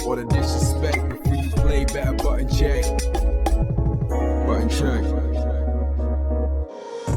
Or the disrespect before you play back, button check. Button check.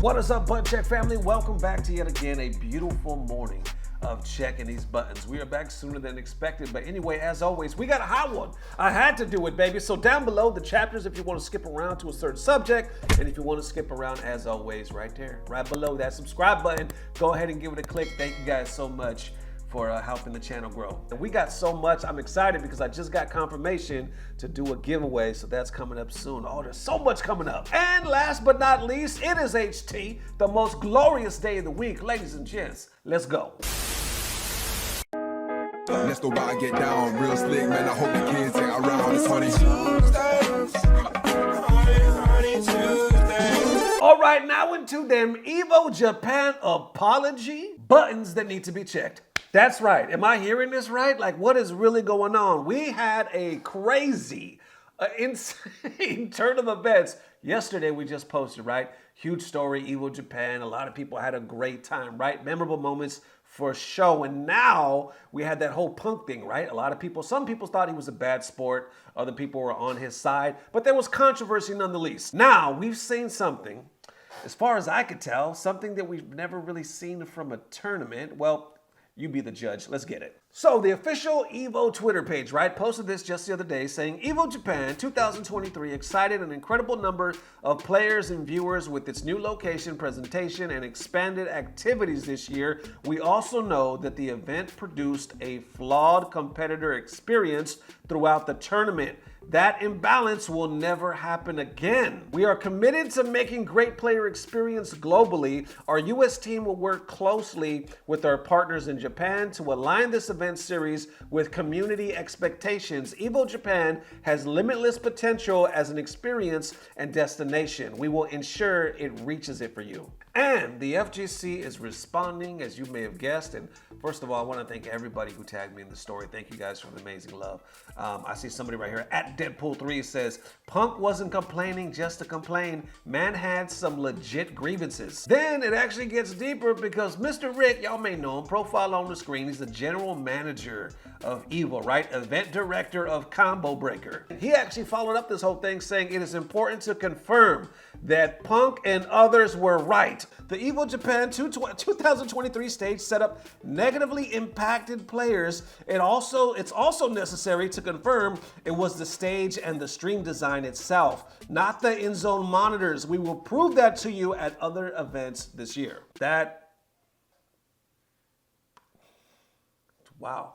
What is up, Button Check family? Welcome back to yet again a beautiful morning of checking these buttons. We are back sooner than expected, but anyway, as always, we got a hot one. I had to do it, baby. So down below the chapters, if you want to skip around to a certain subject, and if you want to skip around, as always, right there, right below that subscribe button, go ahead and give it a click. Thank you guys so much for helping the channel grow. And we got so much. I'm excited because I just got confirmation to do a giveaway, so that's coming up soon. Oh, there's so much coming up. And last but not least, it is HT, the most glorious day of the week. Ladies and gents, let's go. Let's go by and get down real slick, man. I hope the kids ain't around. It's honey. All right, now into them EVO Japan apology buttons that need to be checked. That's right. Am I hearing this right? Like, what is really going on? We had a crazy, insane turn of events. Yesterday, we just posted, right? Huge story, EVO Japan. A lot of people had a great time, right? Memorable moments for show. And now we had that whole Punk thing, right? A lot of people, some people thought he was a bad sport. Other people were on his side. But there was controversy nonetheless. Now, we've seen something, as far as I could tell, something that we've never really seen from a tournament. Well, you be the judge. Let's get it. So the official EVO Twitter page, right, posted this just the other day saying, EVO Japan 2023 excited an incredible number of players and viewers with its new location, presentation, and expanded activities this year. We also know that the event produced a flawed competitor experience throughout the tournament. That imbalance will never happen again. We are committed to making great player experience globally. Our US team will work closely with our partners in Japan to align this event series with community expectations. EVO Japan has limitless potential as an experience and destination. We will ensure it reaches it for you. And the FGC is responding, as you may have guessed. And first of all, I want to thank everybody who tagged me in the story. Thank you guys for the amazing love. I see somebody right here at Deadpool3 says, Punk wasn't complaining just to complain. Man had some legit grievances. Then it actually gets deeper because Mr. Rick, y'all may know him, profile on the screen. He's the general manager of EVO, right? Event director of Combo Breaker. He actually followed up this whole thing saying it is important to confirm that Punk and others were right. The EVO Japan 2023 stage setup negatively impacted players. It's also necessary to confirm it was the stage and the stream design itself, not the in-zone monitors. We will prove that to you at other events this year. Wow.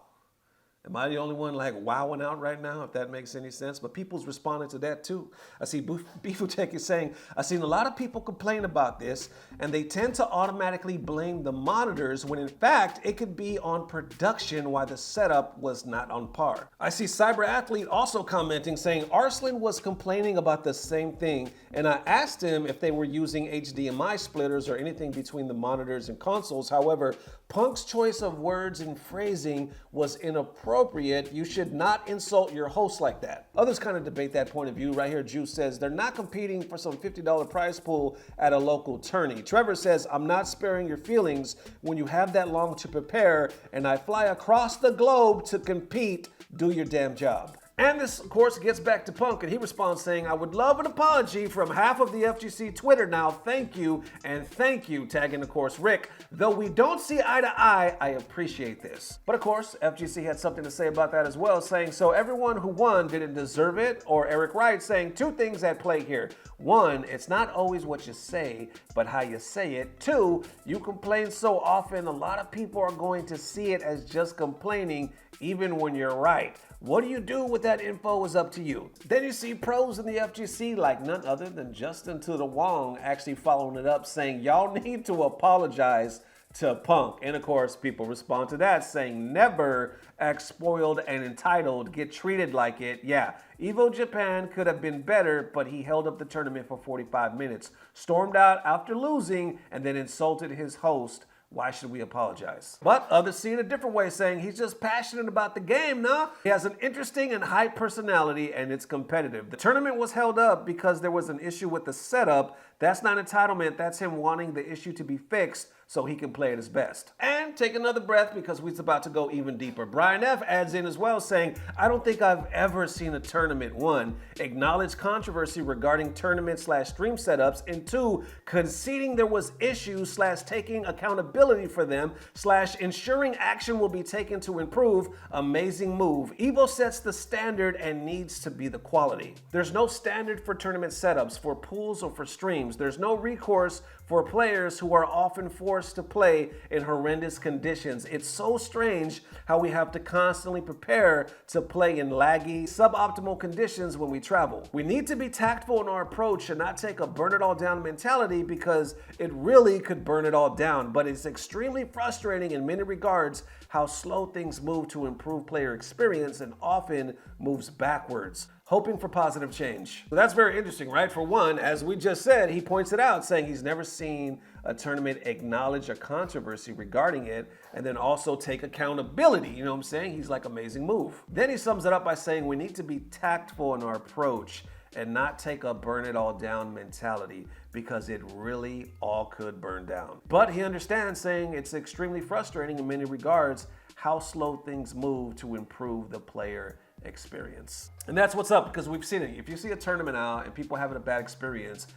Am I the only one like wowing out right now, if that makes any sense? But people's responding to that too. I see Beefutech is saying, I've seen a lot of people complain about this and they tend to automatically blame the monitors when in fact it could be on production why the setup was not on par. I see Cyber Athlete also commenting saying Arslan was complaining about the same thing and I asked him if they were using HDMI splitters or anything between the monitors and consoles. However, Punk's choice of words and phrasing was inappropriate. You should not insult your host like that. Others kind of debate that point of view. Right here, Juice says they're not competing for some $50 prize pool at a local tourney. Trevor says, I'm not sparing your feelings when you have that long to prepare and I fly across the globe to compete. Do your damn job. And this, of course, gets back to Punk, and he responds saying, I would love an apology from half of the FGC Twitter now. Thank you, and thank you, tagging, of course, Rick. Though we don't see eye to eye, I appreciate this. But, of course, FGC had something to say about that as well, saying, so everyone who won didn't deserve it, or Eric Wright saying two things at play here. One, it's not always what you say, but how you say it. Two, you complain so often, a lot of people are going to see it as just complaining, even when you're right. What do you do with that info is up to you. Then you see pros in the FGC like none other than Justin to the Wong actually following it up saying y'all need to apologize to Punk. And of course, people respond to that saying never act spoiled and entitled, get treated like it. Yeah, EVO Japan could have been better, but he held up the tournament for 45 minutes, stormed out after losing, and then insulted his host. Why should we apologize? But others see it a different way, saying he's just passionate about the game, nah? He has an interesting and high personality and it's competitive. The tournament was held up because there was an issue with the setup That's not entitlement, that's him wanting the issue to be fixed so he can play at his best. And take another breath because we're about to go even deeper. Brian F. adds in as well saying, I don't think I've ever seen a tournament, 1, acknowledge controversy regarding tournament/stream setups, and 2, conceding there was issues / taking accountability for them / ensuring action will be taken to improve. Amazing move. EVO sets the standard and needs to be the quality. There's no standard for tournament setups, for pools, or for streams. There's no recourse for players who are often forced to play in horrendous conditions. It's so strange how we have to constantly prepare to play in laggy, suboptimal conditions when we travel. We need to be tactful in our approach and not take a burn it all down mentality, because it really could burn it all down. But it's extremely frustrating in many regards how slow things move to improve player experience, and often moves backwards. Hoping for positive change. So that's very interesting, right? For one, as we just said, he points it out, saying he's never seen a tournament acknowledge a controversy regarding it and then also take accountability. You know what I'm saying? He's like, amazing move. Then he sums it up by saying we need to be tactful in our approach and not take a burn it all down mentality, because it really all could burn down. But he understands, saying it's extremely frustrating in many regards how slow things move to improve the player experience. And that's what's up, because we've seen it. If you see a tournament out and people having a bad experience,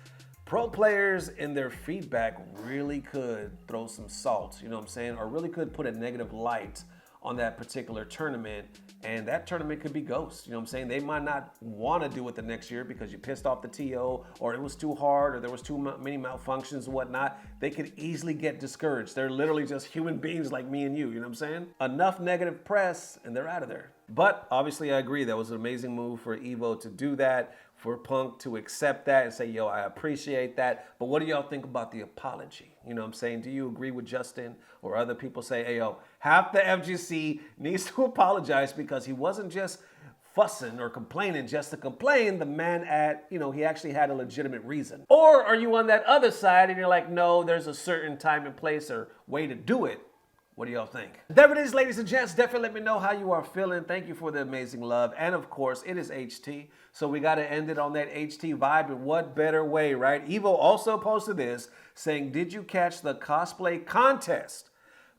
pro players in their feedback really could throw some salt, you know what I'm saying, or really could put a negative light on that particular tournament, and that tournament could be ghost. You know what I'm saying? They might not want to do it the next year because you pissed off the TO, or it was too hard, or there was too many malfunctions and whatnot. They could easily get discouraged. They're literally just human beings like me and you know what I'm saying? Enough negative press and they're out of there. But obviously I agree, that was an amazing move for EVO to do that, for Punk to accept that and say, yo, I appreciate that. But what do y'all think about the apology? You know what I'm saying? Do you agree with Justin, or other people say, hey, yo, half the FGC needs to apologize because he wasn't just fussing or complaining just to complain. The man he actually had a legitimate reason. Or are you on that other side and you're like, no, there's a certain time and place or way to do it? What do y'all think? There it is, ladies and gents. Definitely let me know how you are feeling. Thank you for the amazing love. And of course, it is HT. So we got to end it on that HT vibe. And what better way, right? EVO also posted this saying, did you catch the cosplay contest?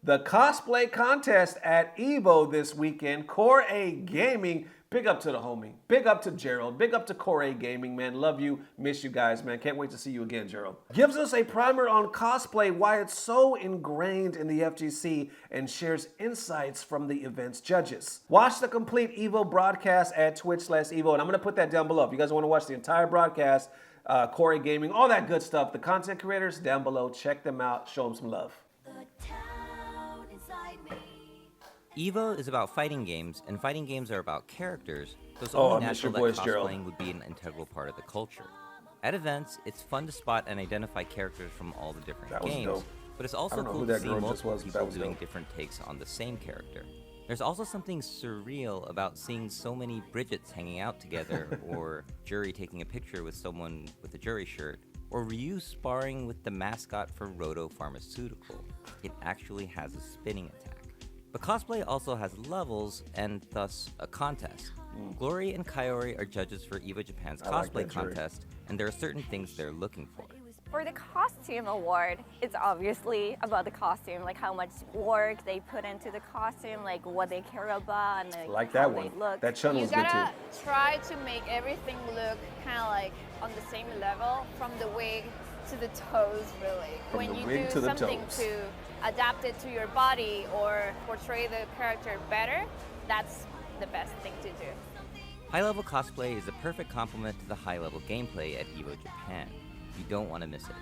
The cosplay contest at EVO this weekend. CoreAGaming. Big up to the homie. Big up to Gerald. Big up to CoreAGaming, man. Love you. Miss you guys, man. Can't wait to see you again, Gerald. Gives us a primer on cosplay, why it's so ingrained in the FGC, and shares insights from the event's judges. Watch the complete EVO broadcast at Twitch/EVO, and I'm going to put that down below. If you guys want to watch the entire broadcast, CoreAGaming, all that good stuff, the content creators down below, check them out. Show them some love. EVO is about fighting games, and fighting games are about characters, so it's only natural that cosplaying would be an integral part of the culture. At events, it's fun to spot and identify characters from all the different games, but it's also cool to see multiple people doing different takes on the same character. There's also something surreal about seeing so many Bridgets hanging out together, or Jury taking a picture with someone with a Jury shirt, or Ryu sparring with the mascot for Roto Pharmaceutical. It actually has a spinning attack. But cosplay also has levels, and thus a contest. Glory and Kaori are judges for EVO Japan's cosplay contest, and there are certain things they're looking for. For the costume award, it's obviously about the costume, like how much work they put into the costume, like what they care about, and like that how one. they look. That channel was good too. You gotta try to make everything look kind of like on the same level, from the wig to the toes, really. From when the you wig do to the something toes. to adapt it to your body or portray the character better, that's the best thing to do. High-level cosplay is a perfect complement to the high-level gameplay at EVO Japan. You don't want to miss it.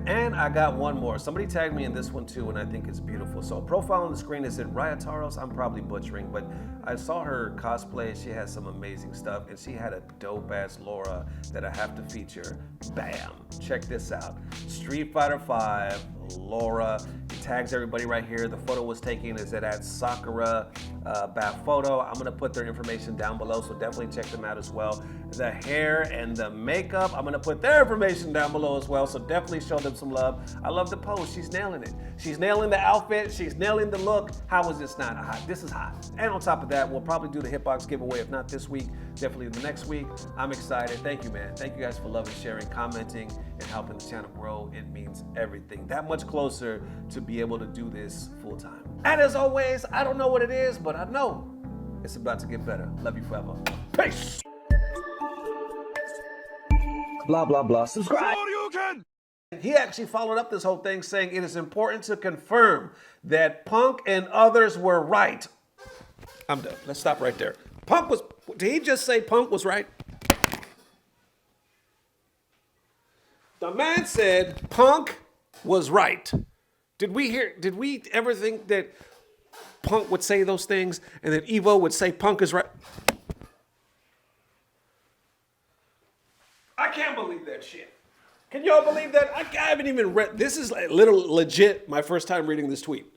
And I got one more. Somebody tagged me in this one too, and I think it's beautiful. So profile on the screen is it Ryataros? I'm probably butchering, but I saw her cosplay. She has some amazing stuff, and she had a dope-ass Laura that I have to feature. Bam! Check this out. Street Fighter V, Laura. He tags everybody right here. The photo was taken is at Sakura bad photo. I'm gonna put their information down below, so definitely check them out as well. The hair and the makeup, I'm gonna put their information down below as well, so definitely show them some love. I love the pose, she's nailing it. She's nailing the outfit, she's nailing the look. How is this not hot? This is hot. And on top of that, we'll probably do the Hitbox giveaway, if not this week, definitely the next week. I'm excited. Thank you, man. Thank you guys for loving, sharing, commenting, and helping the channel grow. It means everything. That much closer to be able to do this full time. And as always, I don't know what it is, but I know it's about to get better. Love you forever. Peace. Blah, blah, blah. Subscribe. He actually followed up this whole thing saying it is important to confirm that Punk and others were right. I'm done. Let's stop right there. Did he just say Punk was right? The man said Punk was right. Did we ever think that Punk would say those things and that EVO would say Punk is right? I can't believe that shit. Can y'all believe that? I haven't even read, this is a little legit my first time reading this tweet.